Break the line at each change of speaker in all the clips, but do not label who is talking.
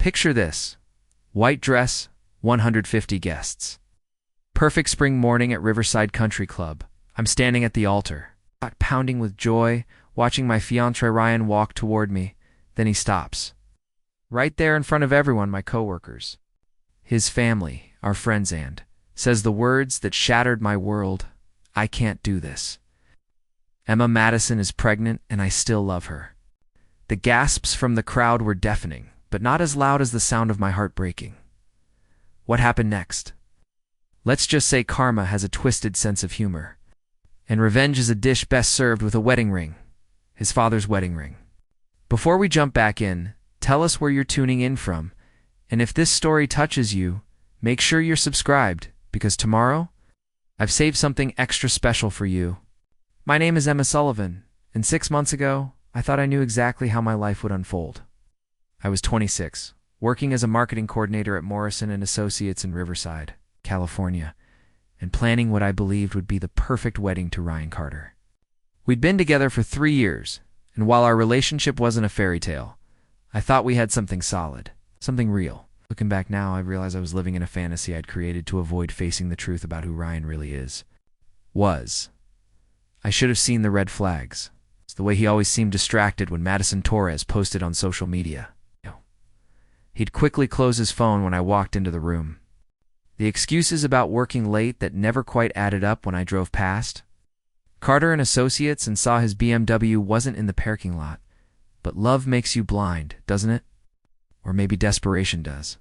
Picture this. White dress, 150 guests. Perfect spring morning at Riverside Country Club. I'm standing at the altar, pounding with joy, watching my fiancé Ryan walk toward me. Then he stops. Right there in front of everyone, my coworkers. His family, our friends, and says the words that shattered my world. I can't do this. Emma Madison is pregnant, and I still love her. The gasps from the crowd were deafening, but not as loud as the sound of my heart breaking. What happened next? Let's just say karma has a twisted sense of humor. And revenge is a dish best served with a wedding ring. His father's wedding ring. Before we jump back in, tell us where you're tuning in from. And if this story touches you, make sure you're subscribed, because tomorrow, I've saved something extra special for you. My name is Emma Sullivan, and 6 months ago, I thought I knew exactly how my life would unfold. I was 26, working as a marketing coordinator at Morrison Associates in Riverside, California, and planning what I believed would be the perfect wedding to Ryan Carter. We'd been together for 3 years, and while our relationship wasn't a fairy tale, I thought we had something solid, something real. Looking back now, I realize I was living in a fantasy I'd created to avoid facing the truth about who Ryan really is. I should have seen the red flags. It's the way he always seemed distracted when Madison Torres posted on social media. He'd quickly close his phone when I walked into the room. The excuses about working late that never quite added up when I drove past. Carter and Associates and saw his BMW wasn't in the parking lot. But love makes you blind, doesn't it? Or maybe desperation does.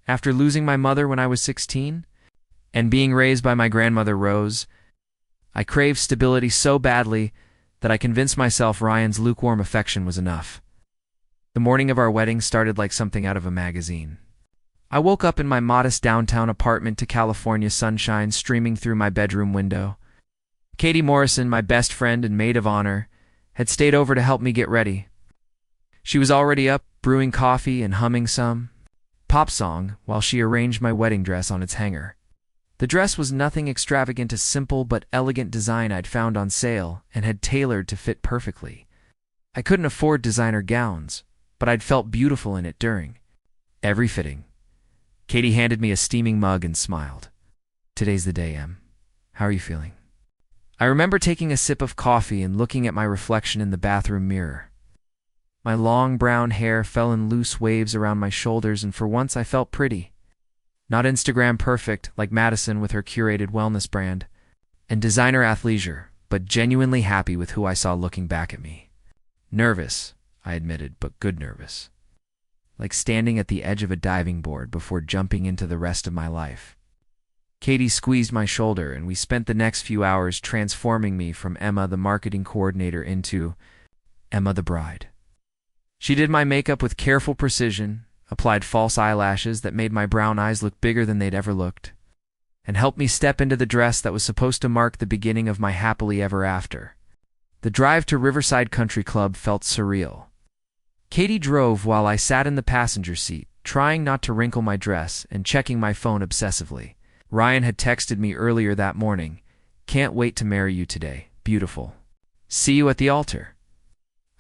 After losing my mother when I was 16, and being raised by my grandmother Rose, I craved stability so badly that I convinced myself Ryan's lukewarm affection was enough. The morning of our wedding started like something out of a magazine. I woke up in my modest downtown apartment to California sunshine streaming through my bedroom window. Katie Morrison, my best friend and maid of honor, had stayed over to help me get ready. She was already up, brewing coffee and humming some pop song while she arranged my wedding dress on its hanger. The dress was nothing extravagant, a simple but elegant design I'd found on sale and had tailored to fit perfectly. I couldn't afford designer gowns, but I'd felt beautiful in it during every fitting. Katie handed me a steaming mug and smiled. Today's the day, Em. How are you feeling? I remember taking a sip of coffee and looking at my reflection in the bathroom mirror. My long brown hair fell in loose waves around my shoulders, and for once I felt pretty. Not Instagram perfect like Madison with her curated wellness brand and designer athleisure, but genuinely happy with who I saw looking back at me. Nervous, I admitted, but good nervous. Like standing at the edge of a diving board before jumping into the rest of my life. Katie squeezed my shoulder, and we spent the next few hours transforming me from Emma, the marketing coordinator, into Emma, the bride. She did my makeup with careful precision, applied false eyelashes that made my brown eyes look bigger than they'd ever looked, and helped me step into the dress that was supposed to mark the beginning of my happily ever after. The drive to Riverside Country Club felt surreal. Katie drove while I sat in the passenger seat, trying not to wrinkle my dress and checking my phone obsessively. Ryan had texted me earlier that morning, "Can't wait to marry you today. Beautiful. See you at the altar."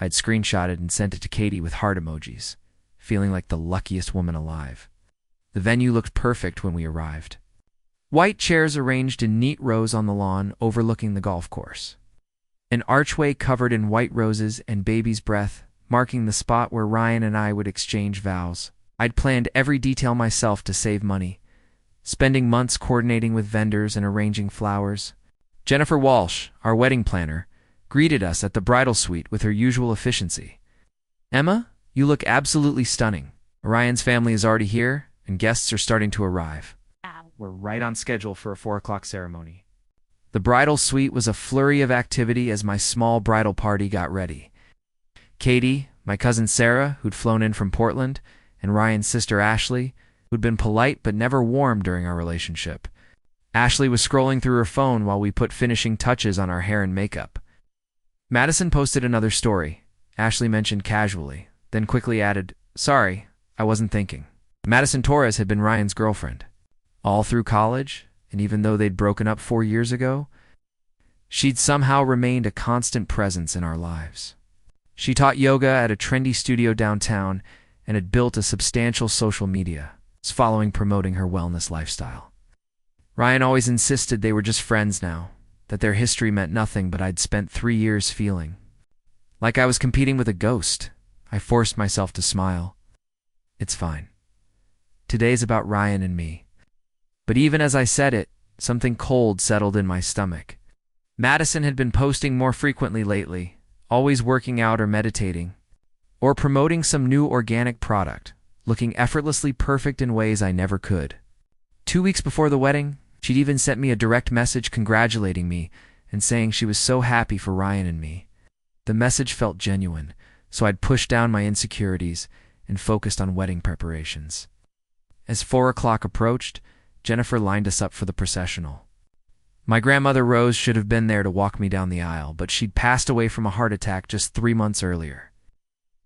I'd screenshotted and sent it to Katie with heart emojis, feeling like the luckiest woman alive. The venue looked perfect when we arrived. White chairs arranged in neat rows on the lawn overlooking the golf course. An archway covered in white roses and baby's breath, marking the spot where Ryan and I would exchange vows. I'd planned every detail myself to save money, spending months coordinating with vendors and arranging flowers. Jennifer Walsh, our wedding planner, greeted us at the bridal suite with her usual efficiency. "Emma, you look absolutely stunning. Ryan's family is already here, and guests are starting to arrive. We're right on schedule for a 4 o'clock ceremony." The bridal suite was a flurry of activity as my small bridal party got ready. Katie, my cousin Sarah, who'd flown in from Portland, and Ryan's sister Ashley, who'd been polite but never warm during our relationship. Ashley was scrolling through her phone while we put finishing touches on our hair and makeup. Madison posted another story. Ashley mentioned casually, then quickly added, "Sorry, I wasn't thinking." Madison Torres had been Ryan's girlfriend. All through college, and even though they'd broken up 4 years ago, she'd somehow remained a constant presence in our lives. She taught yoga at a trendy studio downtown and had built a substantial social media following promoting her wellness lifestyle. Ryan always insisted they were just friends now, that their history meant nothing, but I'd spent 3 years feeling like I was competing with a ghost. I forced myself to smile. It's fine. Today's about Ryan and me. But even as I said it, something cold settled in my stomach. Madison had been posting more frequently lately, always working out or meditating, or promoting some new organic product, looking effortlessly perfect in ways I never could. 2 weeks before the wedding, she'd even sent me a direct message congratulating me and saying she was so happy for Ryan and me. The message felt genuine, so I'd pushed down my insecurities and focused on wedding preparations. As 4 o'clock approached, Jennifer lined us up for the processional. My grandmother Rose should have been there to walk me down the aisle, but she'd passed away from a heart attack just 3 months earlier.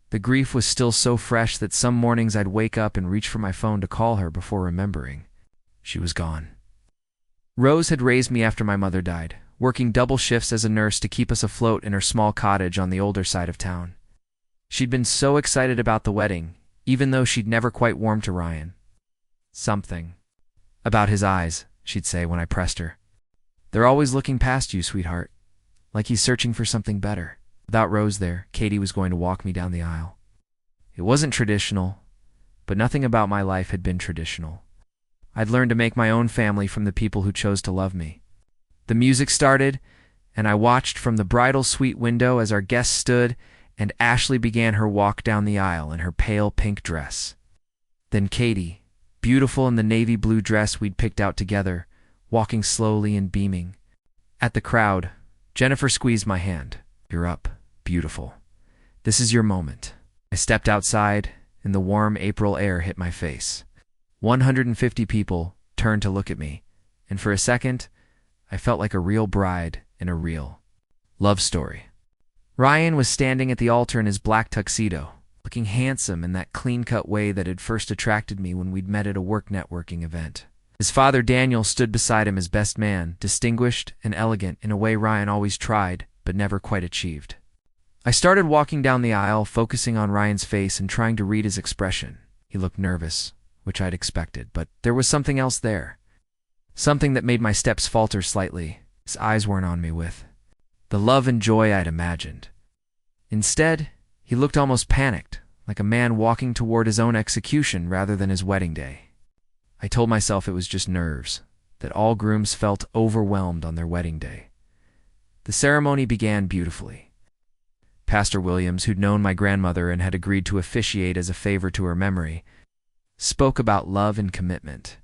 The grief was still so fresh that some mornings I'd wake up and reach for my phone to call her before remembering she was gone. Rose had raised me after my mother died, working double shifts as a nurse to keep us afloat in her small cottage on the older side of town. She'd been so excited about the wedding, even though she'd never quite warmed to Ryan. Something about his eyes, she'd say when I pressed her. They're always looking past you, sweetheart, like he's searching for something better. Without Rose there, Katie was going to walk me down the aisle. It wasn't traditional, but nothing about my life had been traditional. I'd learned to make my own family from the people who chose to love me. The music started, and I watched from the bridal suite window as our guests stood, and Ashley began her walk down the aisle in her pale pink dress. Then Katie, beautiful in the navy blue dress we'd picked out together, walking slowly and beaming. At the crowd, Jennifer squeezed my hand. You're up, beautiful. This is your moment. I stepped outside, and the warm April air hit my face. 150 people turned to look at me, and for a second, I felt like a real bride in a real love story. Ryan was standing at the altar in his black tuxedo, looking handsome in that clean-cut way that had first attracted me when we'd met at a work networking event. His father Daniel stood beside him as best man, distinguished and elegant in a way Ryan always tried, but never quite achieved. I started walking down the aisle, focusing on Ryan's face and trying to read his expression. He looked nervous, which I'd expected, but there was something else there. Something that made my steps falter slightly. His eyes weren't on me with the love and joy I'd imagined. Instead, he looked almost panicked, like a man walking toward his own execution rather than his wedding day. I told myself it was just nerves, that all grooms felt overwhelmed on their wedding day. The ceremony began beautifully. Pastor Williams, who'd known my grandmother and had agreed to officiate as a favor to her memory, spoke about love and commitment.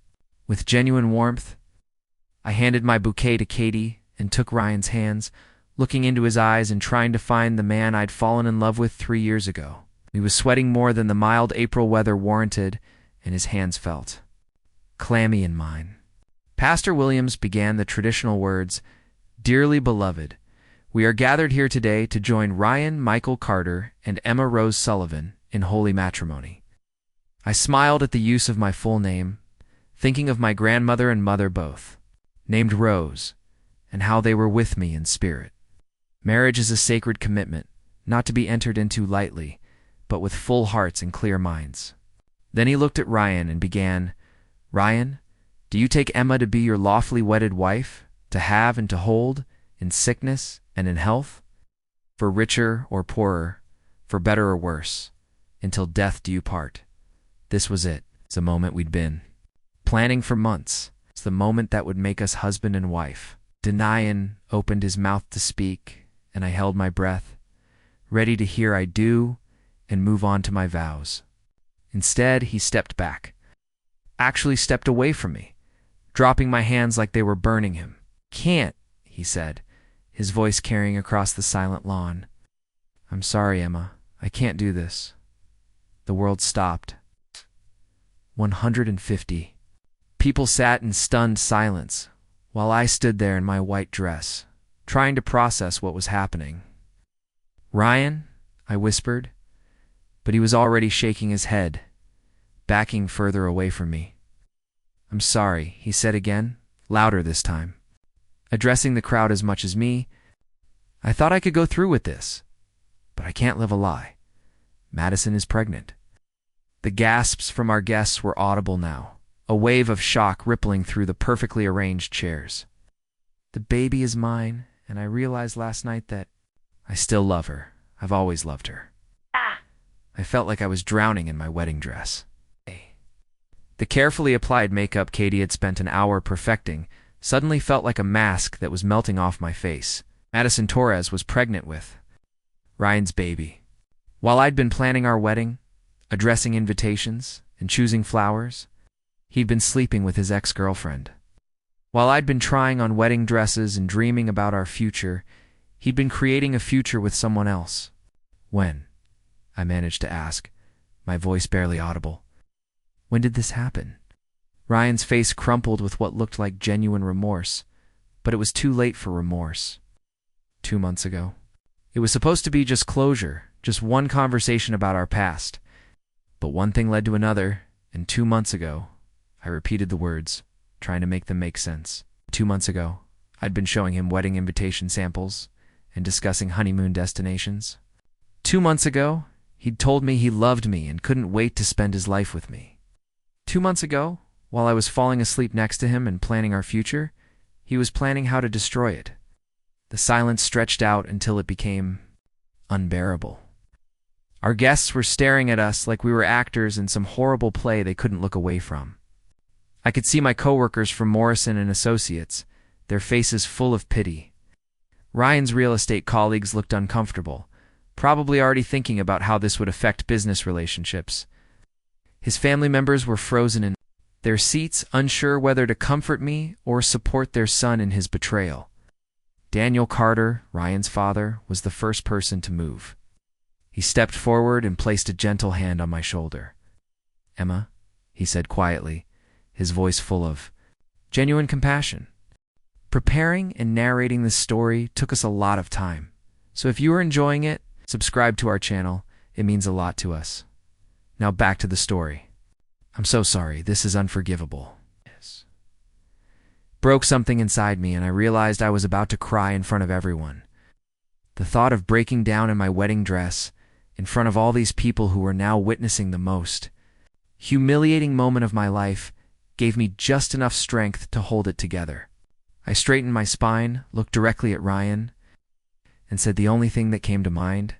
With genuine warmth, I handed my bouquet to Katie and took Ryan's hands, looking into his eyes and trying to find the man I'd fallen in love with 3 years ago. He was sweating more than the mild April weather warranted, and his hands felt clammy in mine. Pastor Williams began the traditional words, "Dearly beloved, we are gathered here today to join Ryan Michael Carter and Emma Rose Sullivan in holy matrimony." I smiled at the use of my full name, thinking of my grandmother and mother both, named Rose, and how they were with me in spirit. Marriage is a sacred commitment, not to be entered into lightly, but with full hearts and clear minds. Then he looked at Ryan and began, "Ryan, do you take Emma to be your lawfully wedded wife, to have and to hold, in sickness and in health, for richer or poorer, for better or worse, until death do you part?" This was it. It's the moment we'd been planning for months. It's the moment that would make us husband and wife. Denayan opened his mouth to speak, and I held my breath, ready to hear "I do" and move on to my vows. Instead, he stepped back, actually stepped away from me, dropping my hands like they were burning him. "Can't," he said, his voice carrying across the silent lawn. "I'm sorry, Emma. I can't do this." The world stopped. 150 people sat in stunned silence, while I stood there in my white dress, trying to process what was happening. "Ryan," I whispered, but he was already shaking his head, backing further away from me. "I'm sorry," he said again, louder this time, addressing the crowd as much as me. "I thought I could go through with this, but I can't live a lie. Madison is pregnant." The gasps from our guests were audible now, a wave of shock rippling through the perfectly arranged chairs. The baby is mine, and I realized last night that I still love her. I've always loved her. I felt like I was drowning in my wedding dress. The carefully applied makeup Katie had spent an hour perfecting suddenly felt like a mask that was melting off my face. Madison Torres was pregnant with Ryan's baby. While I'd been planning our wedding, addressing invitations, and choosing flowers, he'd been sleeping with his ex-girlfriend. While I'd been trying on wedding dresses and dreaming about our future, he'd been creating a future with someone else. When? I managed to ask, my voice barely audible. When did this happen? Ryan's face crumpled with what looked like genuine remorse, but it was too late for remorse. 2 months ago. It was supposed to be just closure, just one conversation about our past. But one thing led to another, and 2 months ago, I repeated the words, trying to make them make sense. 2 months ago, I'd been showing him wedding invitation samples and discussing honeymoon destinations. 2 months ago, he'd told me he loved me and couldn't wait to spend his life with me. 2 months ago, while I was falling asleep next to him and planning our future, he was planning how to destroy it. The silence stretched out until it became unbearable. Our guests were staring at us like we were actors in some horrible play they couldn't look away from. I could see my coworkers from Morrison Associates, their faces full of pity. Ryan's real estate colleagues looked uncomfortable, probably already thinking about how this would affect business relationships. His family members were frozen in their seats, unsure whether to comfort me or support their son in his betrayal. Daniel Carter, Ryan's father, was the first person to move. He stepped forward and placed a gentle hand on my shoulder. "Emma," he said quietly, his voice full of genuine compassion. Preparing and narrating this story took us a lot of time, so if you are enjoying it, subscribe to our channel. It means a lot to us. Now back to the story. I'm so sorry. This is unforgivable. Yes. Broke something inside me, and I realized I was about to cry in front of everyone. The thought of breaking down in my wedding dress, in front of all these people who were now witnessing the most humiliating moment of my life, gave me just enough strength to hold it together. I straightened my spine, looked directly at Ryan, and said the only thing that came to mind,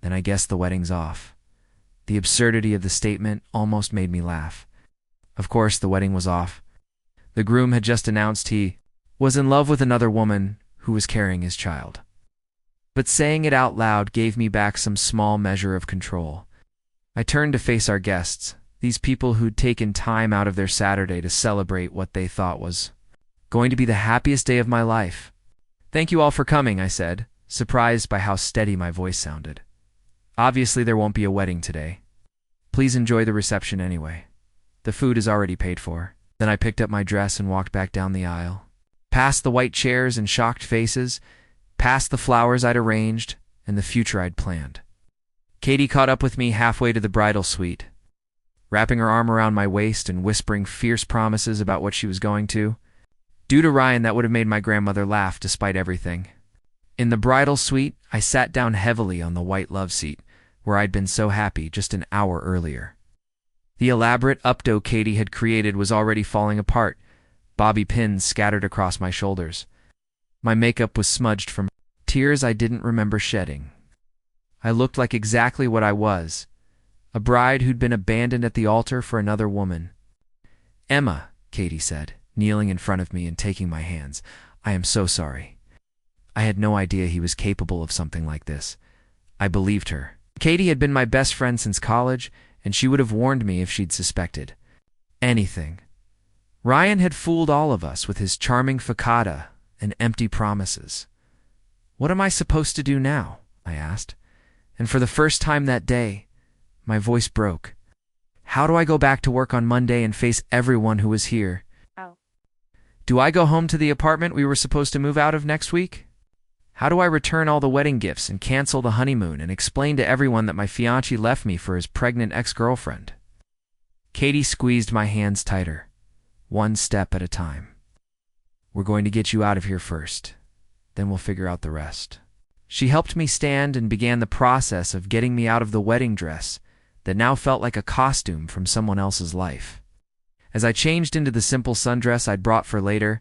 "Then I guess the wedding's off." The absurdity of the statement almost made me laugh. Of course, the wedding was off. The groom had just announced he was in love with another woman who was carrying his child. But saying it out loud gave me back some small measure of control. I turned to face our guests, these people who'd taken time out of their Saturday to celebrate what they thought was going to be the happiest day of my life. "Thank you all for coming," I said, surprised by how steady my voice sounded. "Obviously, there won't be a wedding today. Please enjoy the reception anyway. The food is already paid for." Then I picked up my dress and walked back down the aisle, past the white chairs and shocked faces, past the flowers I'd arranged and the future I'd planned. Katie caught up with me halfway to the bridal suite, wrapping her arm around my waist and whispering fierce promises about what she was going to. Due to Ryan, that would have made my grandmother laugh despite everything. In the bridal suite, I sat down heavily on the white love seat, where I'd been so happy just an hour earlier. The elaborate updo Katie had created was already falling apart, bobby pins scattered across my shoulders. My makeup was smudged from tears I didn't remember shedding. I looked like exactly what I was, a bride who'd been abandoned at the altar for another woman. "Emma," Katie said, kneeling in front of me and taking my hands, "I am so sorry. I had no idea he was capable of something like this." I believed her. Katie had been my best friend since college, and she would have warned me if she'd suspected anything. Ryan had fooled all of us with his charming facade and empty promises. "What am I supposed to do now?" I asked. And for the first time that day, my voice broke. How do I go back to work on Monday and face everyone who was here? Do I go home to the apartment we were supposed to move out of next week? How do I return all the wedding gifts and cancel the honeymoon and explain to everyone that my fiancé left me for his pregnant ex-girlfriend? Katie squeezed my hands tighter, one step at a time. "We're going to get you out of here first, then we'll figure out the rest." She helped me stand and began the process of getting me out of the wedding dress, that now felt like a costume from someone else's life. As I changed into the simple sundress I'd brought for later,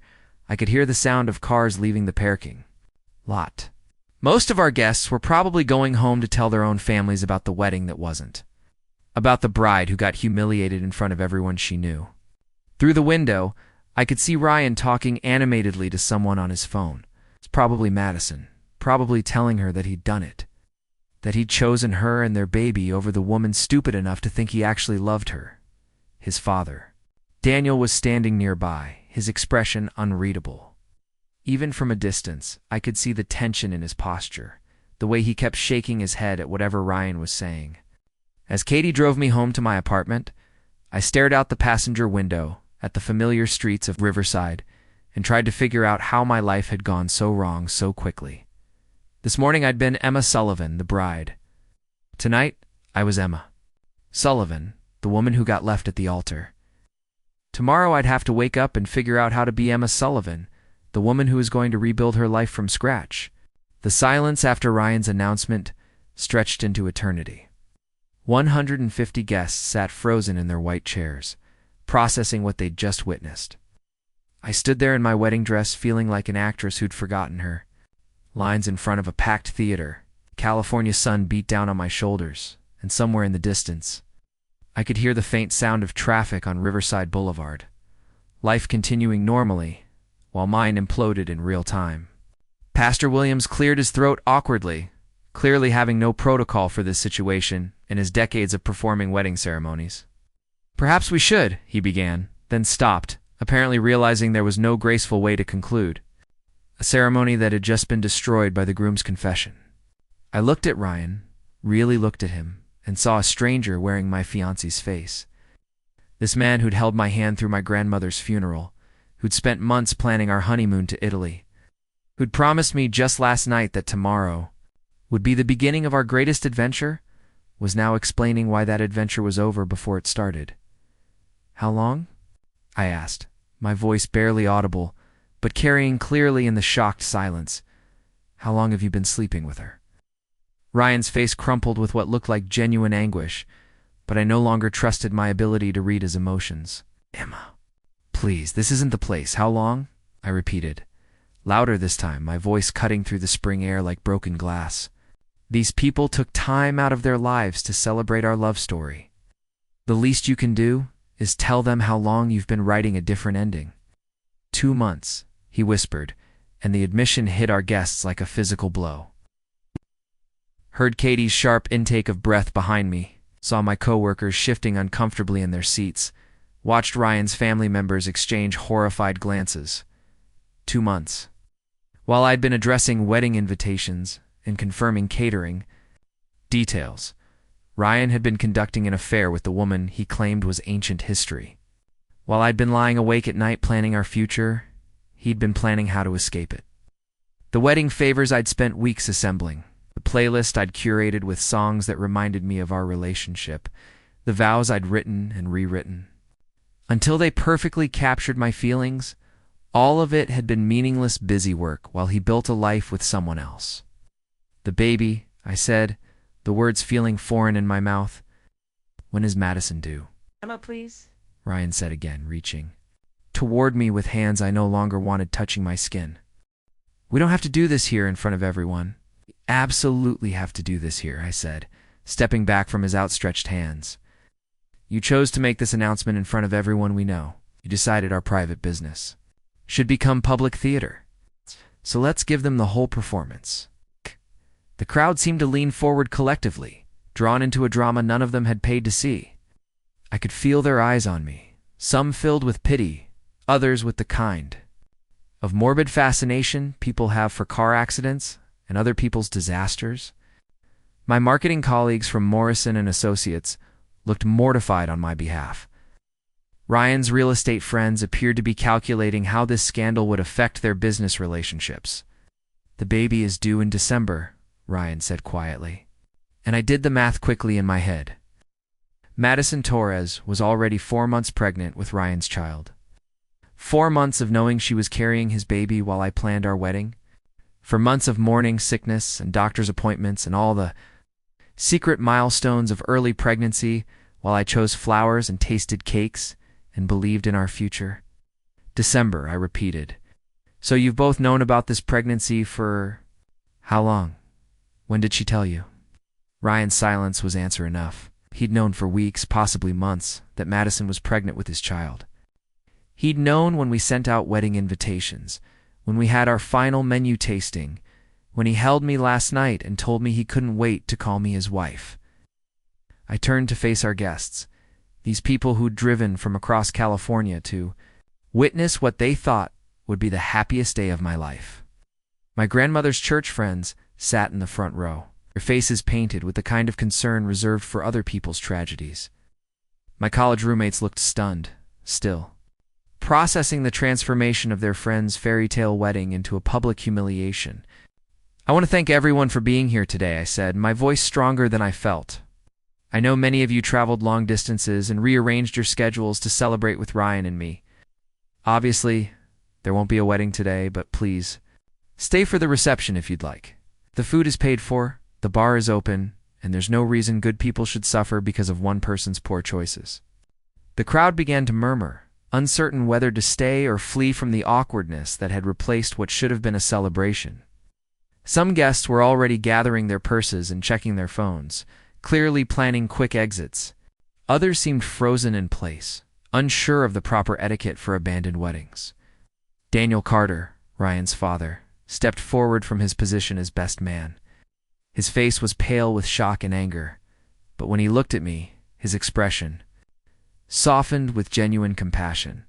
I could hear the sound of cars leaving the parking lot. Most of our guests were probably going home to tell their own families about the wedding that wasn't. About the bride who got humiliated in front of everyone she knew. Through the window, I could see Ryan talking animatedly to someone on his phone. It's probably Madison, probably telling her that he'd done it. That he'd chosen her and their baby over the woman stupid enough to think he actually loved her. His father. Daniel was standing nearby, his expression unreadable. Even from a distance, I could see the tension in his posture, the way he kept shaking his head at whatever Ryan was saying. As Katie drove me home to my apartment, I stared out the passenger window at the familiar streets of Riverside and tried to figure out how my life had gone so wrong so quickly. This morning I'd been Emma Sullivan, the bride. Tonight, I was Emma Sullivan, the woman who got left at the altar. Tomorrow I'd have to wake up and figure out how to be Emma Sullivan, the woman who is going to rebuild her life from scratch. The silence after Ryan's announcement stretched into eternity. 150 guests sat frozen in their white chairs, processing what they'd just witnessed. I stood there in my wedding dress feeling like an actress who'd forgotten her. Lines in front of a packed theater, California sun beat down on my shoulders, and somewhere in the distance, I could hear the faint sound of traffic on Riverside Boulevard. Life continuing normally, while mine imploded in real time. Pastor Williams cleared his throat awkwardly, clearly having no protocol for this situation in his decades of performing wedding ceremonies. "Perhaps we should," he began, then stopped, apparently realizing there was no graceful way to conclude. A ceremony that had just been destroyed by the groom's confession. I looked at Ryan, really looked at him, and saw a stranger wearing my fiancé's face. This man who'd held my hand through my grandmother's funeral, who'd spent months planning our honeymoon to Italy, who'd promised me just last night that tomorrow would be the beginning of our greatest adventure, was now explaining why that adventure was over before it started. "How long?" I asked, my voice barely audible, but carrying clearly in the shocked silence. "How long have you been sleeping with her?" Ryan's face crumpled with what looked like genuine anguish, but I no longer trusted my ability to read his emotions. "Emma, please, this isn't the place. How long?" I repeated, louder this time, my voice cutting through the spring air like broken glass. These people took time out of their lives to celebrate our love story. The least you can do is tell them how long you've been writing a different ending. 2 months, he whispered, and the admission hit our guests like a physical blow. Heard Katie's sharp intake of breath behind me, saw my coworkers shifting uncomfortably in their seats, watched Ryan's family members exchange horrified glances. 2 months. While I'd been addressing wedding invitations and confirming catering details, Ryan had been conducting an affair with the woman he claimed was ancient history. While I'd been lying awake at night planning our future, he'd been planning how to escape it. The wedding favors I'd spent weeks assembling, the playlist I'd curated with songs that reminded me of our relationship, the vows I'd written and rewritten. Until they perfectly captured my feelings, all of it had been meaningless busy work while he built a life with someone else. "The baby," I said, the words feeling foreign in my mouth. "When is Madison due?"
"Emma, please,"
Ryan said again, reaching toward me with hands I no longer wanted touching my skin. "We don't have to do this here in front of everyone." "We absolutely have to do this here," I said, stepping back from his outstretched hands. "You chose to make this announcement in front of everyone we know. You decided our private business should become public theater. So let's give them the whole performance." The crowd seemed to lean forward collectively, drawn into a drama none of them had paid to see. I could feel their eyes on me, some filled with pity, others with the kind of morbid fascination people have for car accidents and other people's disasters. My marketing colleagues from Morrison Associates looked mortified on my behalf. Ryan's real estate friends appeared to be calculating how this scandal would affect their business relationships. "The baby is due in December," Ryan said quietly, and I did the math quickly in my head. Madison Torres was already 4 months pregnant with Ryan's child. 4 months of knowing she was carrying his baby while I planned our wedding. For months of mourning, sickness, and doctor's appointments and all the secret milestones of early pregnancy, while I chose flowers and tasted cakes and believed in our future. December, I repeated. So you've both known about this pregnancy for how long? When did she tell you? Ryan's silence was answer enough. He'd known for weeks, possibly months, that Madison was pregnant with his child. He'd known when we sent out wedding invitations, when we had our final menu tasting, when he held me last night and told me he couldn't wait to call me his wife. I turned to face our guests, these people who'd driven from across California to witness what they thought would be the happiest day of my life. My grandmother's church friends sat in the front row, their faces painted with the kind of concern reserved for other people's tragedies. My college roommates looked stunned, still, processing the transformation of their friend's fairy tale wedding into a public humiliation. I want to thank everyone for being here today, I said, my voice stronger than I felt. I know many of you traveled long distances and rearranged your schedules to celebrate with Ryan and me. Obviously, there won't be a wedding today, but please, stay for the reception if you'd like. The food is paid for, the bar is open, and there's no reason good people should suffer because of one person's poor choices. The crowd began to murmur, uncertain whether to stay or flee from the awkwardness that had replaced what should have been a celebration. Some guests were already gathering their purses and checking their phones, clearly planning quick exits. Others seemed frozen in place, unsure of the proper etiquette for abandoned weddings. Daniel Carter, Ryan's father, stepped forward from his position as best man. His face was pale with shock and anger, but when he looked at me, his expression softened with genuine compassion.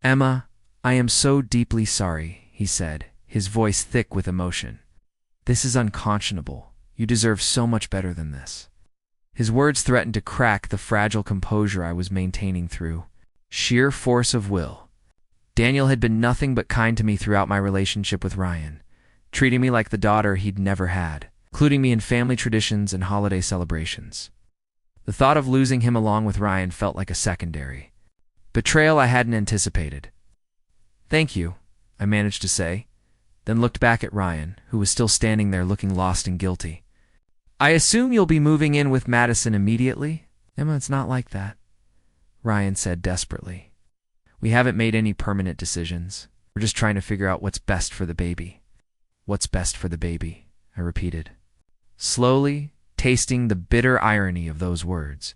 "Emma, I am so deeply sorry," he said, his voice thick with emotion. "This is unconscionable. You deserve so much better than this." His words threatened to crack the fragile composure I was maintaining through sheer force of will. Daniel had been nothing but kind to me throughout my relationship with Ryan, treating me like the daughter he'd never had, including me in family traditions and holiday celebrations. The thought of losing him along with Ryan felt like a secondary betrayal I hadn't anticipated. "Thank you," I managed to say, then looked back at Ryan, who was still standing there looking lost and guilty. "I assume you'll be moving in with Madison immediately?" "Emma, it's not like that," Ryan said desperately. "We haven't made any permanent decisions. We're just trying to figure out what's best for the baby." "What's best for the baby?" I repeated, slowly tasting the bitter irony of those words.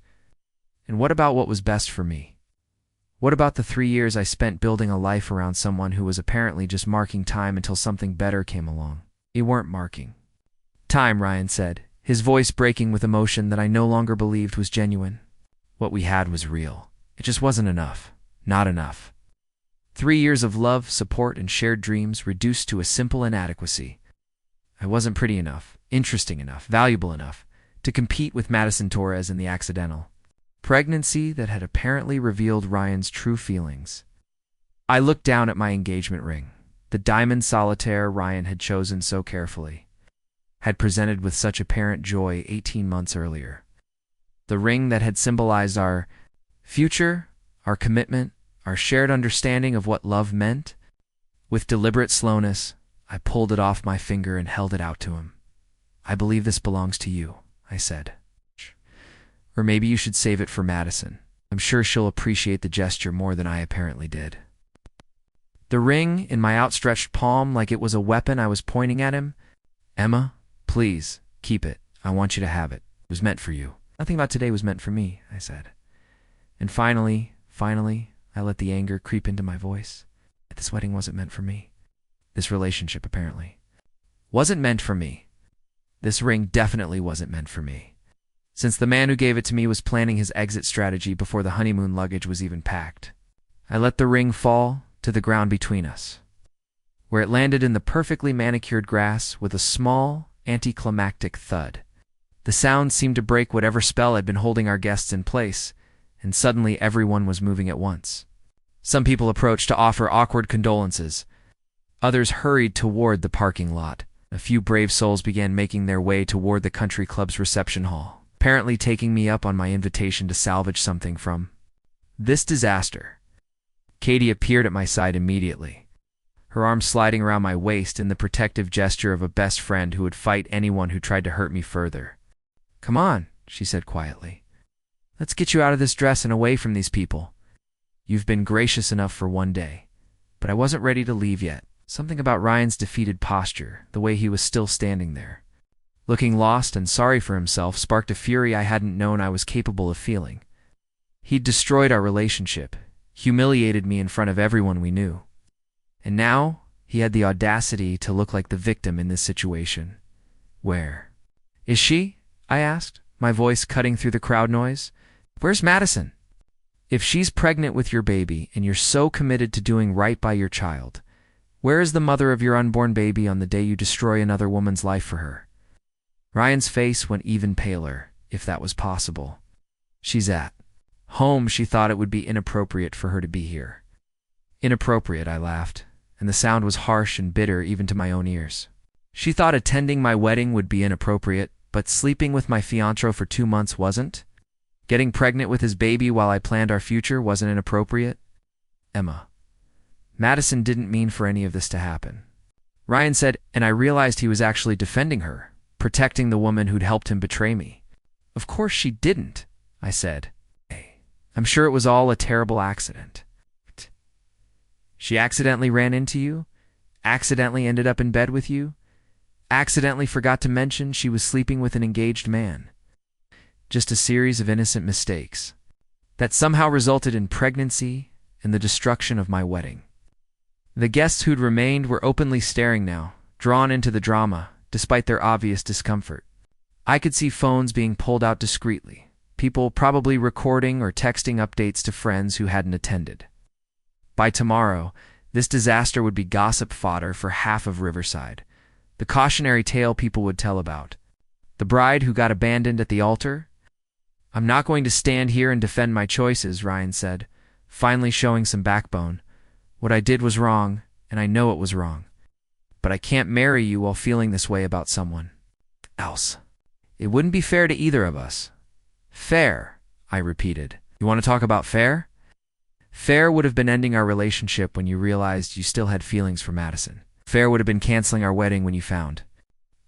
And what about what was best for me? What about the 3 years I spent building a life around someone who was apparently just marking time until something better came along? "You weren't marking time," Ryan said, his voice breaking with emotion that I no longer believed was genuine. "What we had was real. It just wasn't enough. Not enough. 3 years of love, support, and shared dreams reduced to a simple inadequacy. I wasn't pretty enough, interesting enough, valuable enough to compete with Madison Torres in the accidental pregnancy that had apparently revealed Ryan's true feelings." I looked down at my engagement ring, the diamond solitaire Ryan had chosen so carefully, had presented with such apparent joy 18 months earlier. The ring that had symbolized our future, our commitment, our shared understanding of what love meant. With deliberate slowness, I pulled it off my finger and held it out to him. "I believe this belongs to you," I said. "Or maybe you should save it for Madison. I'm sure she'll appreciate the gesture more than I apparently did." The ring in my outstretched palm like it was a weapon I was pointing at him. "Emma, please, keep it. I want you to have it. It was meant for you." "Nothing about today was meant for me," I said. And finally, I let the anger creep into my voice. This wedding wasn't meant for me. This relationship, apparently, wasn't meant for me. This ring definitely wasn't meant for me, since the man who gave it to me was planning his exit strategy before the honeymoon luggage was even packed. I let the ring fall to the ground between us, where it landed in the perfectly manicured grass with a small, anticlimactic thud. The sound seemed to break whatever spell had been holding our guests in place, and suddenly everyone was moving at once. Some people approached to offer awkward condolences. Others hurried toward the parking lot. A few brave souls began making their way toward the country club's reception hall, apparently taking me up on my invitation to salvage something from this disaster. Katie appeared at my side immediately, her arm sliding around my waist in the protective gesture of a best friend who would fight anyone who tried to hurt me further. "Come on," she said quietly. "Let's get you out of this dress and away from these people. You've been gracious enough for one day." But I wasn't ready to leave yet. Something about Ryan's defeated posture, the way he was still standing there, looking lost and sorry for himself, sparked a fury I hadn't known I was capable of feeling. He'd destroyed our relationship, humiliated me in front of everyone we knew. And now he had the audacity to look like the victim in this situation. "Where is she?" I asked, my voice cutting through the crowd noise. "Where's Madison? If she's pregnant with your baby and you're so committed to doing right by your child, where is the mother of your unborn baby on the day you destroy another woman's life for her?" Ryan's face went even paler, if that was possible. "She's at home. She thought it would be inappropriate for her to be here." "Inappropriate," I laughed, and the sound was harsh and bitter even to my own ears. "She thought attending my wedding would be inappropriate, but sleeping with my fiancé for 2 months wasn't? Getting pregnant with his baby while I planned our future wasn't inappropriate?" "Emma, Madison didn't mean for any of this to happen," Ryan said, and I realized he was actually defending her, protecting the woman who'd helped him betray me. "Of course she didn't," I said. "I'm sure it was all a terrible accident." "She accidentally ran into you? Accidentally ended up in bed with you? Accidentally forgot to mention she was sleeping with an engaged man? Just a series of innocent mistakes that somehow resulted in pregnancy and the destruction of my wedding." The guests who'd remained were openly staring now, drawn into the drama, despite their obvious discomfort. I could see phones being pulled out discreetly, people probably recording or texting updates to friends who hadn't attended. By tomorrow, this disaster would be gossip fodder for half of Riverside, the cautionary tale people would tell about. The bride who got abandoned at the altar? "I'm not going to stand here and defend my choices," Ryan said, finally showing some backbone. "What I did was wrong, and I know it was wrong. But I can't marry you while feeling this way about someone else. It wouldn't be fair to either of us." "Fair," I repeated. "You want to talk about fair?" "Fair would have been ending our relationship when you realized you still had feelings for Madison. Fair would have been canceling our wedding when you found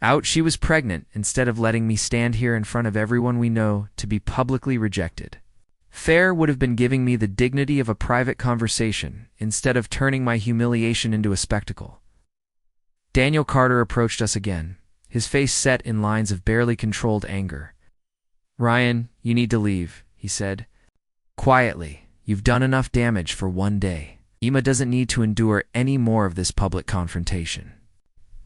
out she was pregnant instead of letting me stand here in front of everyone we know to be publicly rejected. Fair would have been giving me the dignity of a private conversation instead of turning my humiliation into a spectacle." Daniel Carter approached us again, his face set in lines of barely controlled anger. "Ryan, you need to leave," he said. "Quietly. You've done enough damage for one day. Emma doesn't need to endure any more of this public confrontation."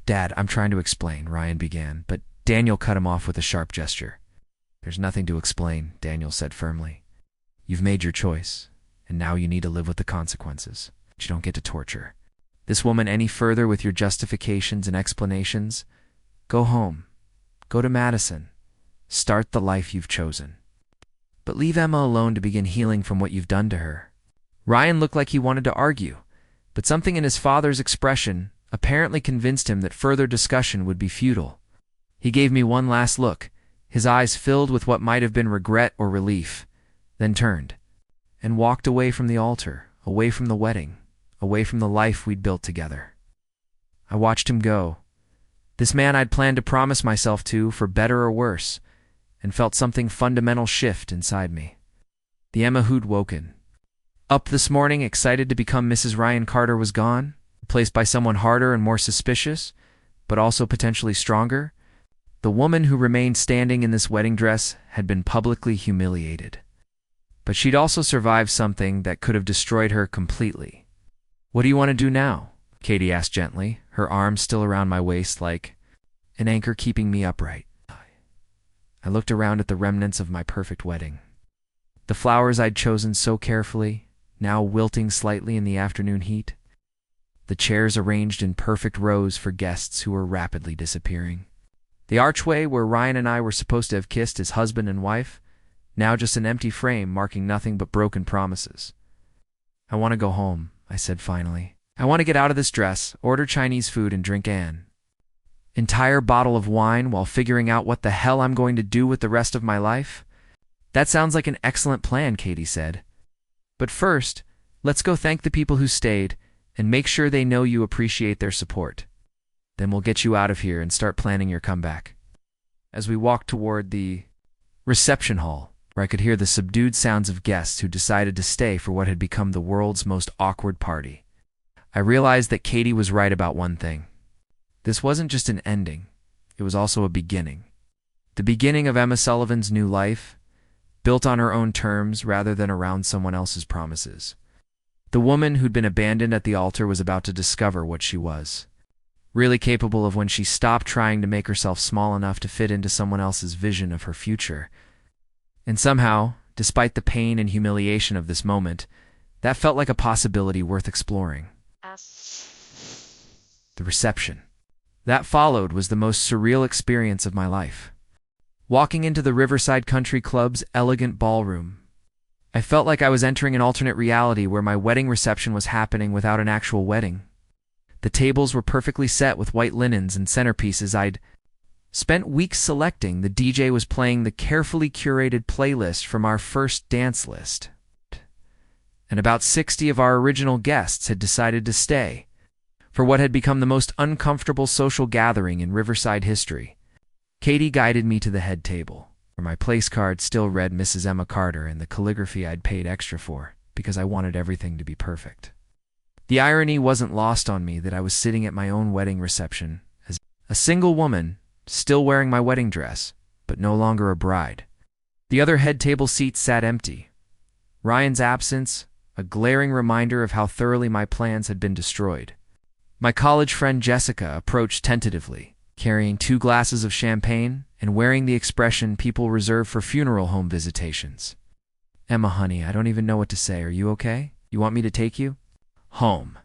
"Dad, I'm trying to explain," Ryan began, but Daniel cut him off with a sharp gesture. "There's nothing to explain," Daniel said firmly. "You've made your choice, and now you need to live with the consequences. You don't get to torture this woman any further with your justifications and explanations. Go home. Go to Madison. Start the life you've chosen. But leave Emma alone to begin healing from what you've done to her." Ryan looked like he wanted to argue, but something in his father's expression apparently convinced him that further discussion would be futile. He gave me one last look, his eyes filled with what might have been regret or relief, then turned and walked away from the altar, away from the wedding, away from the life we'd built together. I watched him go, this man I'd planned to promise myself to for better or worse, and felt something fundamental shift inside me. The Emma who'd woken up this morning excited to become Mrs. Ryan Carter was gone, replaced by someone harder and more suspicious, but also potentially stronger. The woman who remained standing in this wedding dress had been publicly humiliated. But she'd also survived something that could have destroyed her completely. "What do you want to do now?" Katie asked gently, her arms still around my waist like an anchor keeping me upright. I looked around at the remnants of my perfect wedding. The flowers I'd chosen so carefully, now wilting slightly in the afternoon heat. The chairs arranged in perfect rows for guests who were rapidly disappearing. The archway where Ryan and I were supposed to have kissed as husband and wife, now just an empty frame marking nothing but broken promises. "I want to go home," I said finally. "I want to get out of this dress, order Chinese food, and drink an entire bottle of wine while figuring out what the hell I'm going to do with the rest of my life." "That sounds like an excellent plan," Katie said. "But first, let's go thank the people who stayed and make sure they know you appreciate their support. Then we'll get you out of here and start planning your comeback." As we walked toward the reception hall, where I could hear the subdued sounds of guests who decided to stay for what had become the world's most awkward party. I realized that Katie was right about one thing. This wasn't just an ending, it was also a beginning. The beginning of Emma Sullivan's new life, built on her own terms rather than around someone else's promises. The woman who'd been abandoned at the altar was about to discover what she was. Really capable of when she stopped trying to make herself small enough to fit into someone else's vision of her future. And somehow, despite the pain and humiliation of this moment, that felt like a possibility worth exploring. The reception that followed was the most surreal experience of my life. Walking into the Riverside Country Club's elegant ballroom, I felt like I was entering an alternate reality where my wedding reception was happening without an actual wedding. The tables were perfectly set with white linens and centerpieces I'd spent weeks selecting. The DJ was playing the carefully curated playlist from our first dance list. And about 60 of our original guests had decided to stay for what had become the most uncomfortable social gathering in Riverside history. Katie guided me to the head table, where my place card still read Mrs. Emma Carter and the calligraphy I'd paid extra for, because I wanted everything to be perfect. The irony wasn't lost on me that I was sitting at my own wedding reception as a single woman, still wearing my wedding dress, but no longer a bride. The other head table seats sat empty. Ryan's absence, a glaring reminder of how thoroughly my plans had been destroyed. My college friend Jessica approached tentatively, carrying 2 glasses of champagne and wearing the expression people reserve for funeral home visitations. "Emma, honey, I don't even know what to say. Are you okay? You want me to take you home?"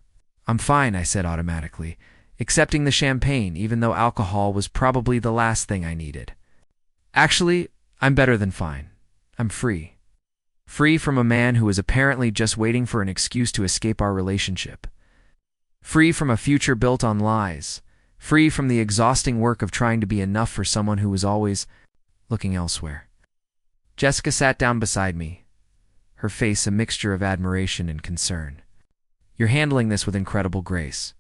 "I'm fine," I said automatically, accepting the champagne even though alcohol was probably the last thing I needed. "Actually, I'm better than fine. I'm free. Free from a man who was apparently just waiting for an excuse to escape our relationship. Free from a future built on lies. Free from the exhausting work of trying to be enough for someone who was always looking elsewhere." Jessica sat down beside me, her face a mixture of admiration and concern. "You're handling this with incredible grace,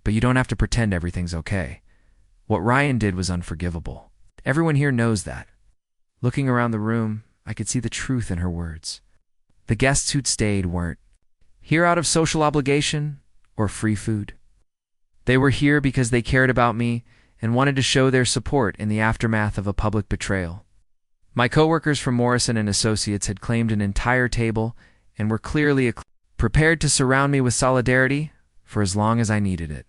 but you don't have to pretend everything's okay. What Ryan did was unforgivable. Everyone here knows that." Looking around the room, I could see the truth in her words. The guests who'd stayed weren't here out of social obligation or free food. They were here because they cared about me and wanted to show their support in the aftermath of a public betrayal. My coworkers from Morrison Associates had claimed an entire table and were clearly prepared to surround me with solidarity for as long as I needed it.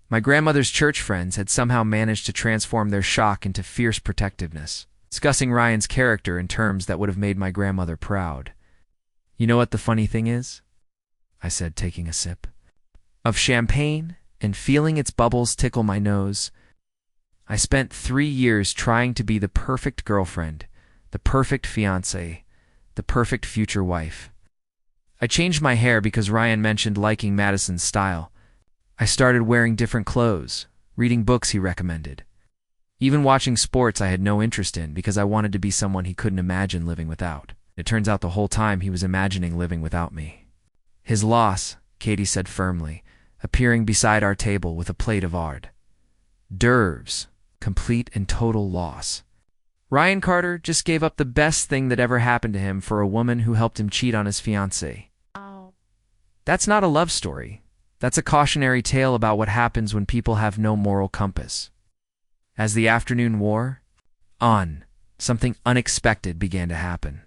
My grandmother's church friends had somehow managed to transform their shock into fierce protectiveness, discussing Ryan's character in terms that would have made my grandmother proud. "You know what the funny thing is?" I said, taking a sip of champagne and feeling its bubbles tickle my nose. "I spent 3 years trying to be the perfect girlfriend, the perfect fiancé, the perfect future wife. I changed my hair because Ryan mentioned liking Madison's style. I started wearing different clothes, reading books he recommended. Even watching sports I had no interest in because I wanted to be someone he couldn't imagine living without. It turns out the whole time he was imagining living without me." "His loss," Katie said firmly, appearing beside our table with a plate of hors d'oeuvres. "Complete and total loss. Ryan Carter just gave up the best thing that ever happened to him for a woman who helped him cheat on his fiancée. That's not a love story. That's a cautionary tale about what happens when people have no moral compass." As the afternoon wore on, something unexpected began to happen.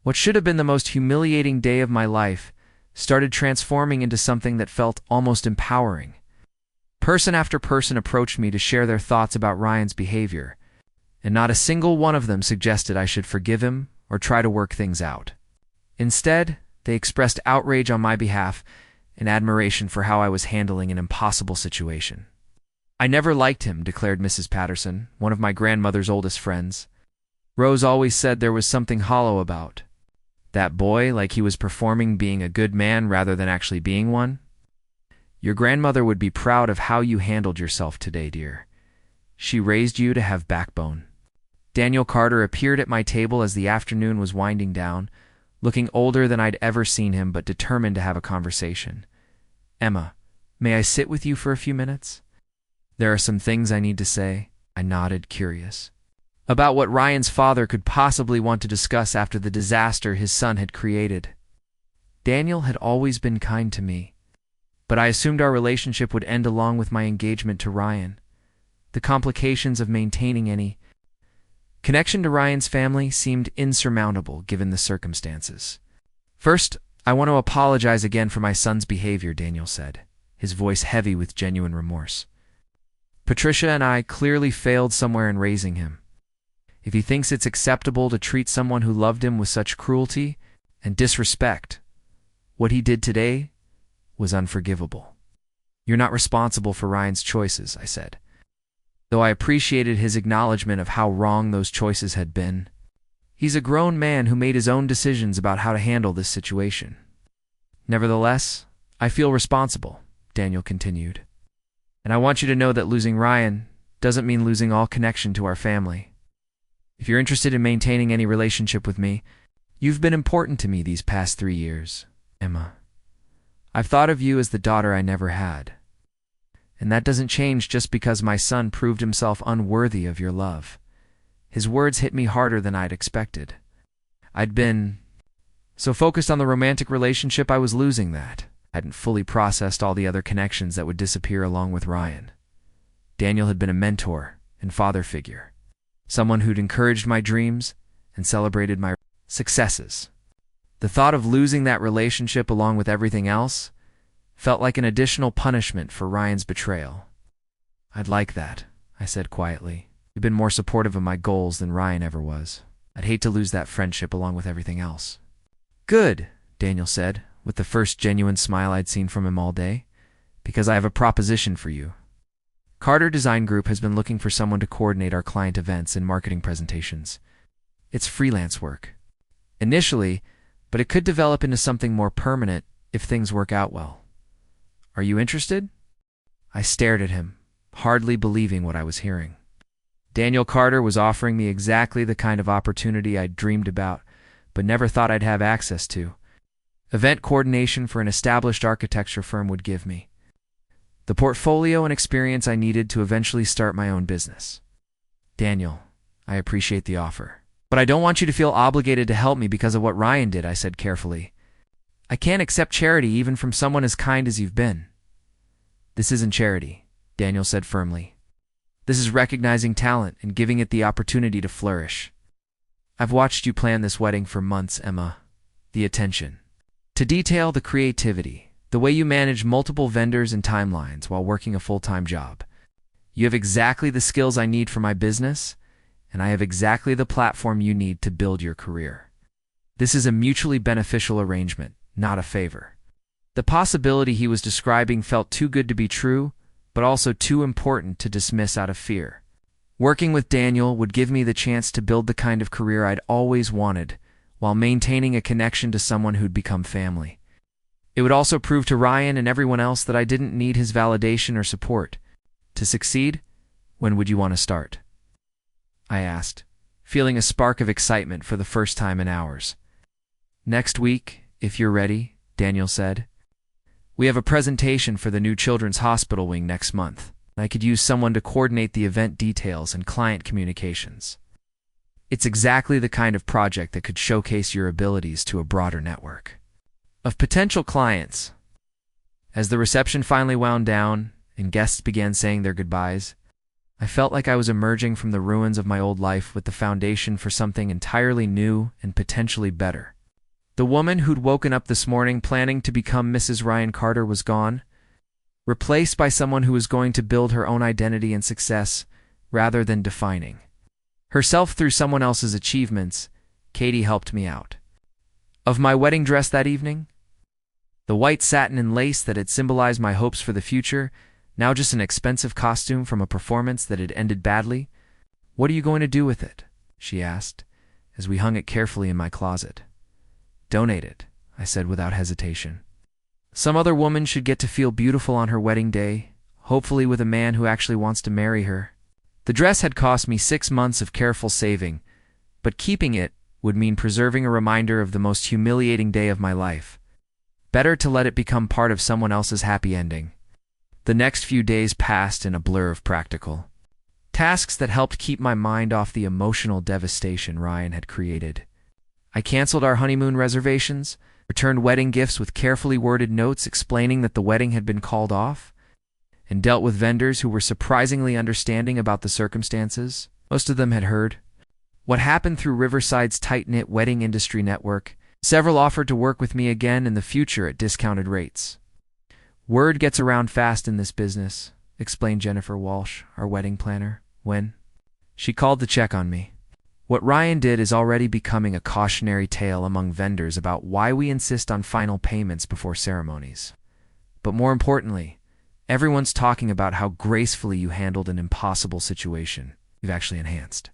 What should have been the most humiliating day of my life started transforming into something that felt almost empowering. Person after person approached me to share their thoughts about Ryan's behavior, and not a single one of them suggested I should forgive him or try to work things out. Instead, they expressed outrage on my behalf and admiration for how I was handling an impossible situation. "I never liked him," declared Mrs. Patterson, one of my grandmother's oldest friends. "Rose always said there was something hollow about that boy, like he was performing being a good man rather than actually being one. Your grandmother would be proud of how you handled yourself today, dear. She raised you to have backbone." Daniel Carter appeared at my table as the afternoon was winding down, looking older than I'd ever seen him but determined to have a conversation. "Emma, may I sit with you for a few minutes? There are some things I need to say." I nodded, curious. about what Ryan's father could possibly want to discuss after the disaster his son had created. Daniel had always been kind to me, but I assumed our relationship would end along with my engagement to Ryan. The complications of maintaining any connection to Ryan's family seemed insurmountable given the circumstances. "First, I want to apologize again for my son's behavior," Daniel said, his voice heavy with genuine remorse. "Patricia and I clearly failed somewhere in raising him. If he thinks it's acceptable to treat someone who loved him with such cruelty and disrespect, what he did today was unforgivable." "You're not responsible for Ryan's choices," I said, though I appreciated his acknowledgement of how wrong those choices had been. He's a grown man who made his own decisions about how to handle this situation. "Nevertheless, I feel responsible," Daniel continued. "And I want you to know that losing Ryan doesn't mean losing all connection to our family. If you're interested in maintaining any relationship with me, you've been important to me these past 3 years, Emma. I've thought of you as the daughter I never had. And that doesn't change just because my son proved himself unworthy of your love." His words hit me harder than I'd expected. I'd been so focused on the romantic relationship I was losing that I hadn't fully processed all the other connections that would disappear along with Ryan. Daniel had been a mentor and father figure, someone who'd encouraged my dreams and celebrated my successes. The thought of losing that relationship along with everything else felt like an additional punishment for Ryan's betrayal. "I'd like that," I said quietly. "You've been more supportive of my goals than Ryan ever was. I'd hate to lose that friendship along with everything else." "Good," Daniel said, with the first genuine smile I'd seen from him all day, "because I have a proposition for you. Carter Design Group has been looking for someone to coordinate our client events and marketing presentations. It's freelance work, initially, but it could develop into something more permanent if things work out well. Are you interested?" I stared at him, hardly believing what I was hearing. Daniel Carter was offering me exactly the kind of opportunity I'd dreamed about, but never thought I'd have access to. Event coordination for an established architecture firm would give me the portfolio and experience I needed to eventually start my own business. "Daniel, I appreciate the offer, but I don't want you to feel obligated to help me because of what Ryan did," I said carefully. "I can't accept charity even from someone as kind as you've been." "This isn't charity," Daniel said firmly. "This is recognizing talent and giving it the opportunity to flourish. I've watched you plan this wedding for months, Emma. The attention to detail, the creativity, the way you manage multiple vendors and timelines while working a full-time job. You have exactly the skills I need for my business, and I have exactly the platform you need to build your career. This is a mutually beneficial arrangement, not a favor." The possibility he was describing felt too good to be true, but also too important to dismiss out of fear. Working with Daniel would give me the chance to build the kind of career I'd always wanted, while maintaining a connection to someone who'd become family. It would also prove to Ryan and everyone else that I didn't need his validation or support. To succeed, when would you want to start? I asked, feeling a spark of excitement for the first time in hours. "Next week, if you're ready," Daniel said. "We have a presentation for the new children's hospital wing next month. I could use someone to coordinate the event details and client communications. It's exactly the kind of project that could showcase your abilities to a broader network of potential clients." As the reception finally wound down and guests began saying their goodbyes, I felt like I was emerging from the ruins of my old life with the foundation for something entirely new and potentially better. The woman who'd woken up this morning planning to become Mrs. Ryan Carter was gone, replaced by someone who was going to build her own identity and success rather than defining herself through someone else's achievements. Katie helped me out. Of my wedding dress that evening, the white satin and lace that had symbolized my hopes for the future, now just an expensive costume from a performance that had ended badly. "What are you going to do with it?" she asked, as we hung it carefully in my closet. "Donate it," I said without hesitation. "Some other woman should get to feel beautiful on her wedding day, hopefully with a man who actually wants to marry her." The dress had cost me 6 months of careful saving, but keeping it would mean preserving a reminder of the most humiliating day of my life. Better to let it become part of someone else's happy ending. The next few days passed in a blur of practical Tasks that helped keep my mind off the emotional devastation Ryan had created. I canceled our honeymoon reservations, returned wedding gifts with carefully worded notes explaining that the wedding had been called off, and dealt with vendors who were surprisingly understanding about the circumstances. Most of them had heard what happened through Riverside's tight-knit wedding industry network. Several offered to work with me again in the future at discounted rates. Word gets around fast in this business, explained Jennifer Walsh, our wedding planner, when she called to check on me. What Ryan did is already becoming a cautionary tale among vendors about why we insist on final payments before ceremonies. But more importantly, everyone's talking about how gracefully you handled an impossible situation. You've actually enhanced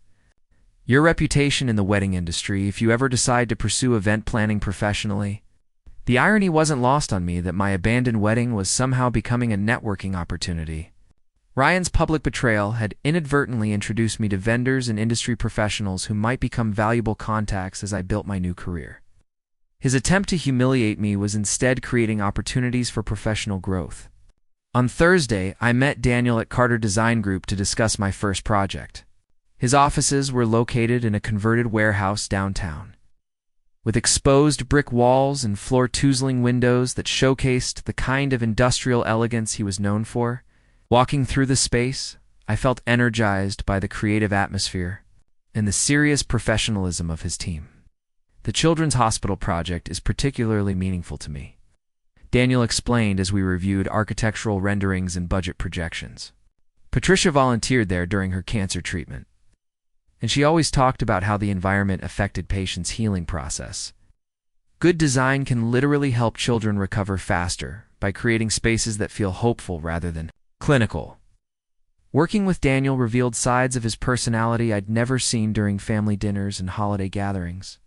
your reputation in the wedding industry if you ever decide to pursue event planning professionally. The irony wasn't lost on me that my abandoned wedding was somehow becoming a networking opportunity. Ryan's public betrayal had inadvertently introduced me to vendors and industry professionals who might become valuable contacts as I built my new career. His attempt to humiliate me was instead creating opportunities for professional growth. On Thursday, I met Daniel at Carter Design Group to discuss my first project. His offices were located in a converted warehouse downtown, with exposed brick walls and floor-toozling windows that showcased the kind of industrial elegance he was known for. Walking through the space, I felt energized by the creative atmosphere and the serious professionalism of his team. The Children's Hospital project is particularly meaningful to me, Daniel explained as we reviewed architectural renderings and budget projections. Patricia volunteered there during her cancer treatment, and she always talked about how the environment affected patients' healing process. Good design can literally help children recover faster by creating spaces that feel hopeful rather than clinical. Working with Daniel revealed sides of his personality I'd never seen during family dinners and holiday gatherings.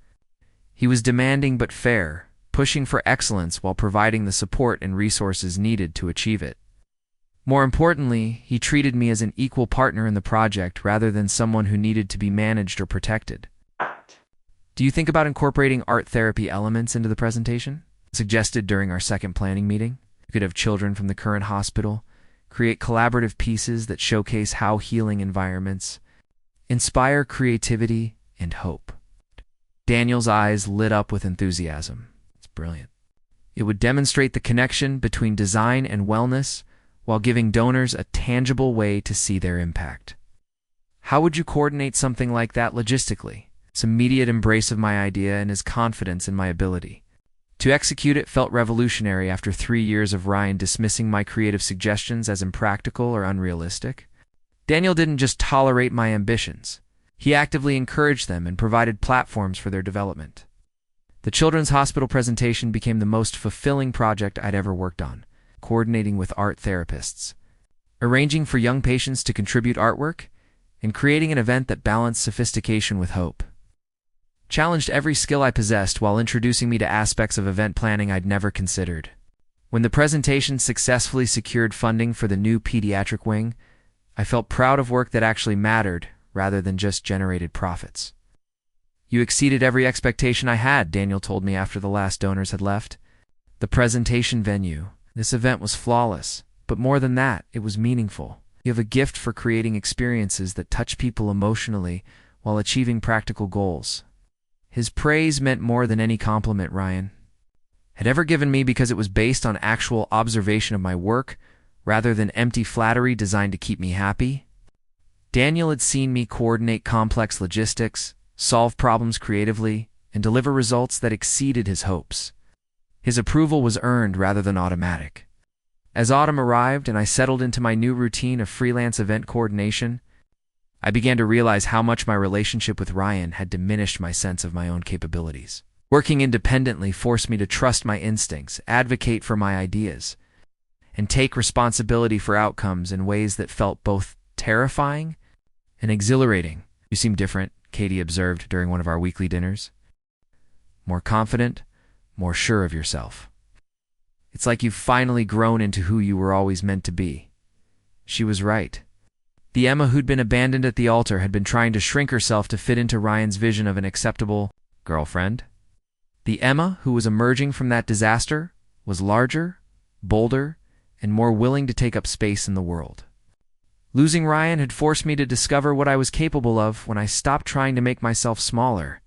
He was demanding but fair, pushing for excellence while providing the support and resources needed to achieve it. More importantly, he treated me as an equal partner in the project rather than someone who needed to be managed or protected. Do you think about incorporating art therapy elements into the presentation? Suggested during our second planning meeting. You could have children from the current hospital create collaborative pieces that showcase how healing environments inspire creativity and hope. Daniel's eyes lit up with enthusiasm. It's brilliant. It would demonstrate the connection between design and wellness while giving donors a tangible way to see their impact. How would you coordinate something like that logistically? His immediate embrace of my idea and his confidence in my ability to execute it felt revolutionary after 3 years of Ryan dismissing my creative suggestions as impractical or unrealistic. Daniel didn't just tolerate my ambitions. He actively encouraged them and provided platforms for their development. The Children's Hospital presentation became the most fulfilling project I'd ever worked on, coordinating with art therapists, arranging for young patients to contribute artwork, and creating an event that balanced sophistication with hope. Challenged every skill I possessed while introducing me to aspects of event planning I'd never considered. When the presentation successfully secured funding for the new pediatric wing, I felt proud of work that actually mattered rather than just generated profits. You exceeded every expectation I had, Daniel told me after the last donors had left. The presentation venue. This event was flawless, but more than that, it was meaningful. You have a gift for creating experiences that touch people emotionally while achieving practical goals. His praise meant more than any compliment Ryan had ever given me because it was based on actual observation of my work rather than empty flattery designed to keep me happy. Daniel had seen me coordinate complex logistics, solve problems creatively, and deliver results that exceeded his hopes. His approval was earned rather than automatic. As autumn arrived and I settled into my new routine of freelance event coordination, I began to realize how much my relationship with Ryan had diminished my sense of my own capabilities. Working independently forced me to trust my instincts, advocate for my ideas, and take responsibility for outcomes in ways that felt both terrifying and exhilarating. You seem different, Katie observed during one of our weekly dinners. More confident, more sure of yourself. It's like you've finally grown into who you were always meant to be. She was right. The Emma who'd been abandoned at the altar had been trying to shrink herself to fit into Ryan's vision of an acceptable girlfriend. The Emma who was emerging from that disaster was larger, bolder, and more willing to take up space in the world. Losing Ryan had forced me to discover what I was capable of when I stopped trying to make myself smaller.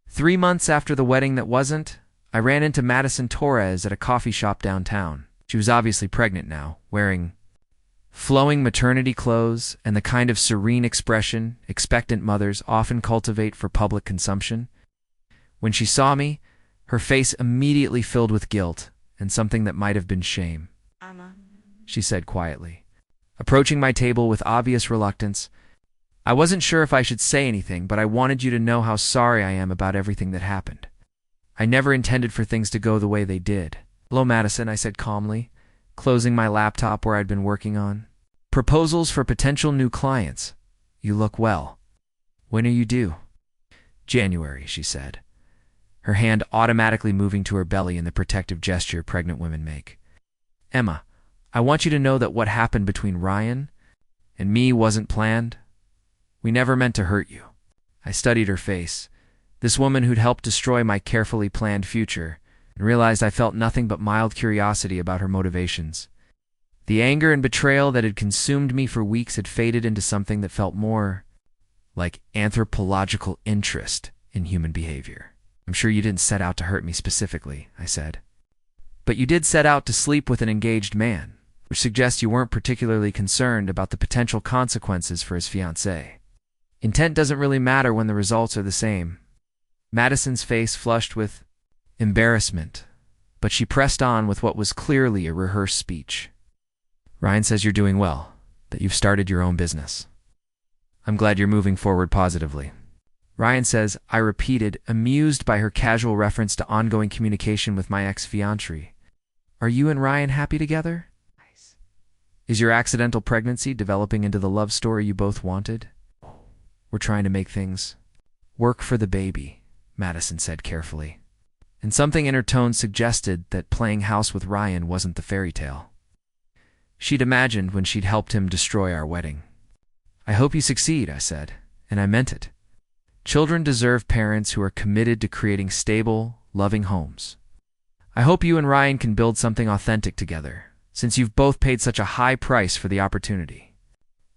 3 months after the wedding that wasn't, I ran into Madison Torres at a coffee shop downtown. She was obviously pregnant now, wearing flowing maternity clothes and the kind of serene expression expectant mothers often cultivate for public consumption. When she saw me, her face immediately filled with guilt and something that might have been shame.
Anna,
She said quietly, approaching my table with obvious reluctance. I wasn't sure if I should say anything, but I wanted you to know how sorry I am about everything that happened. I never intended for things to go the way they did. Hello, Madison, I said calmly, closing my laptop where I'd been working on. Proposals for potential new clients. You look well. When are you due? January, she said, her hand automatically moving to her belly in the protective gesture pregnant women make. Emma, I want you to know that what happened between Ryan and me wasn't planned. We never meant to hurt you. I studied her face, this woman who'd helped destroy my carefully planned future, and realized I felt nothing but mild curiosity about her motivations. The anger and betrayal that had consumed me for weeks had faded into something that felt more like anthropological interest in human behavior. I'm sure you didn't set out to hurt me specifically, I said. But you did set out to sleep with an engaged man, which suggests you weren't particularly concerned about the potential consequences for his fiancé. Intent doesn't really matter when the results are the same. Madison's face flushed with embarrassment, but she pressed on with what was clearly a rehearsed speech. Ryan says you're doing well, that you've started your own business. I'm glad you're moving forward positively. Ryan says, I repeated, amused by her casual reference to ongoing communication with my ex-fiancé. Are you and Ryan happy together? Nice. Is your accidental pregnancy developing into the love story you both wanted? We're trying to make things work for the baby, Madison said carefully. And something in her tone suggested that playing house with Ryan wasn't the fairy tale she'd imagined when she'd helped him destroy our wedding. I hope you succeed, I said, and I meant it. Children deserve parents who are committed to creating stable, loving homes. I hope you and Ryan can build something authentic together, since you've both paid such a high price for the opportunity.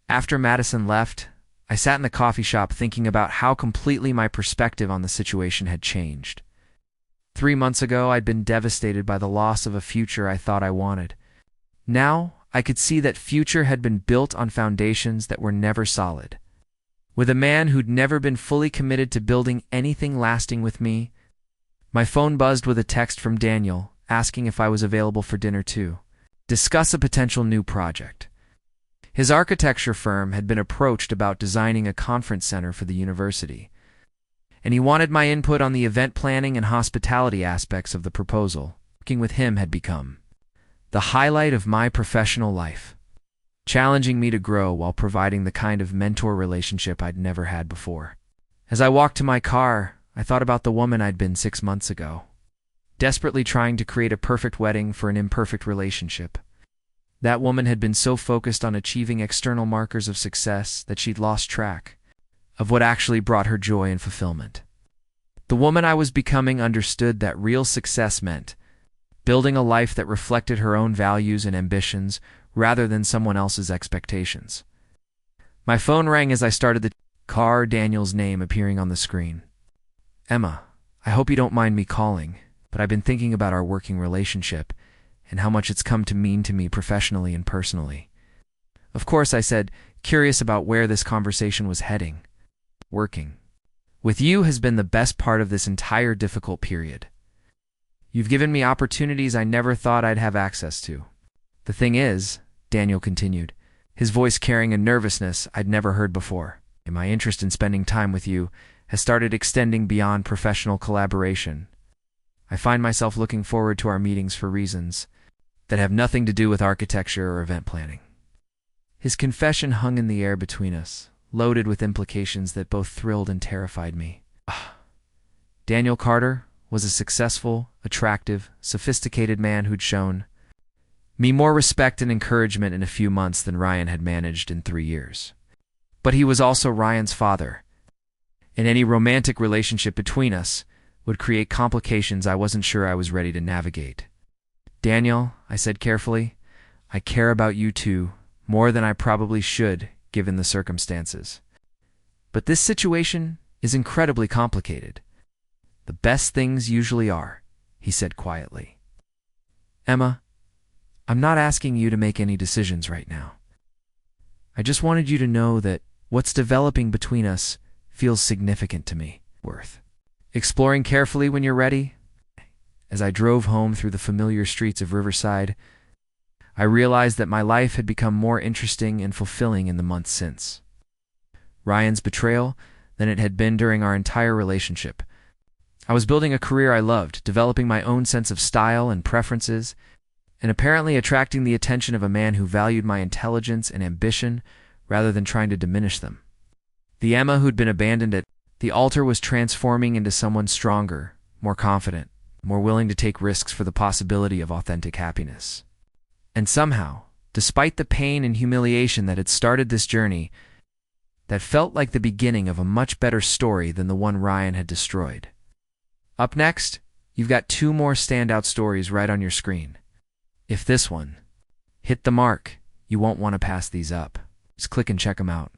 After Madison left, I sat in the coffee shop thinking about how completely my perspective on the situation had changed. 3 months ago, I'd been devastated by the loss of a future I thought I wanted. Now, I could see that future had been built on foundations that were never solid. With a man who'd never been fully committed to building anything lasting with me, my phone buzzed with a text from Daniel asking if I was available for dinner to discuss a potential new project. His architecture firm had been approached about designing a conference center for the university, and he wanted my input on the event planning and hospitality aspects of the proposal. Working with him had become the highlight of my professional life, challenging me to grow while providing the kind of mentor relationship I'd never had before. As I walked to my car, I thought about the woman I'd been 6 months ago, desperately trying to create a perfect wedding for an imperfect relationship. That woman had been so focused on achieving external markers of success that she'd lost track of what actually brought her joy and fulfillment. The woman I was becoming understood that real success meant building a life that reflected her own values and ambitions rather than someone else's expectations. My phone rang as I started the car, Daniel's name appearing on the screen. Emma, I hope you don't mind me calling, but I've been thinking about our working relationship and how much it's come to mean to me professionally and personally. Of course, I said, curious about where this conversation was heading. Working with you has been the best part of this entire difficult period. You've given me opportunities I never thought I'd have access to. The thing is, Daniel continued, his voice carrying a nervousness I'd never heard before, and my interest in spending time with you has started extending beyond professional collaboration. I find myself looking forward to our meetings for reasons that have nothing to do with architecture or event planning. His confession hung in the air between us, loaded with implications that both thrilled and terrified me. Daniel Carter was a successful, attractive, sophisticated man who'd shown me more respect and encouragement in a few months than Ryan had managed in 3 years. But he was also Ryan's father, and any romantic relationship between us would create complications I wasn't sure I was ready to navigate. Daniel, I said carefully, I care about you too, more than I probably should, given the circumstances. But this situation is incredibly complicated. The best things usually are, he said quietly. Emma, I'm not asking you to make any decisions right now. I just wanted you to know that what's developing between us feels significant to me. Worth exploring carefully when you're ready. As I drove home through the familiar streets of Riverside, I realized that my life had become more interesting and fulfilling in the months since Ryan's betrayal than it had been during our entire relationship. I was building a career I loved, developing my own sense of style and preferences, and apparently attracting the attention of a man who valued my intelligence and ambition rather than trying to diminish them. The Emma who'd been abandoned at the altar was transforming into someone stronger, more confident, more willing to take risks for the possibility of authentic happiness. And somehow, despite the pain and humiliation that had started this journey, that felt like the beginning of a much better story than the one Ryan had destroyed. Up next, you've got 2 more standout stories right on your screen. If this one hit the mark, you won't want to pass these up. Just click and check them out.